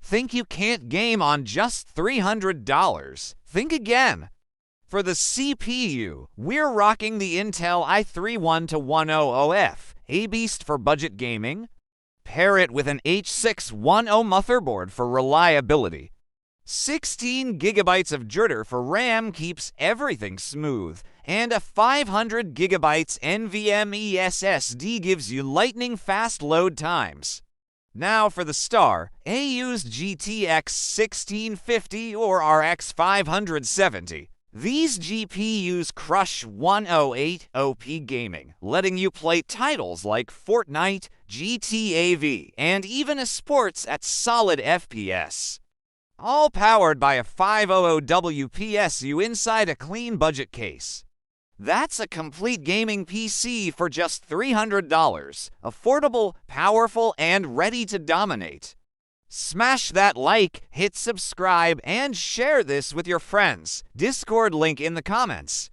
Think you can't game on just $300? Think again. For the CPU, we're rocking the Intel i3-1100F, a beast for budget gaming. Pair it with an H610 motherboard for reliability. 16 gigabytes of jitter for RAM keeps everything smooth, and a 500 gigabytes NVMe SSD gives you lightning-fast load times. Now for the star, AU's GTX 1650 or RX 570. These GPUs crush 108 OP gaming, letting you play titles like Fortnite, GTA V, and even sports at solid FPS. All powered by a 500W PSU inside a clean budget case. That's a complete gaming PC for just $300. Affordable, powerful, and ready to dominate. Smash that like, hit subscribe, and share this with your friends. Discord link in the comments.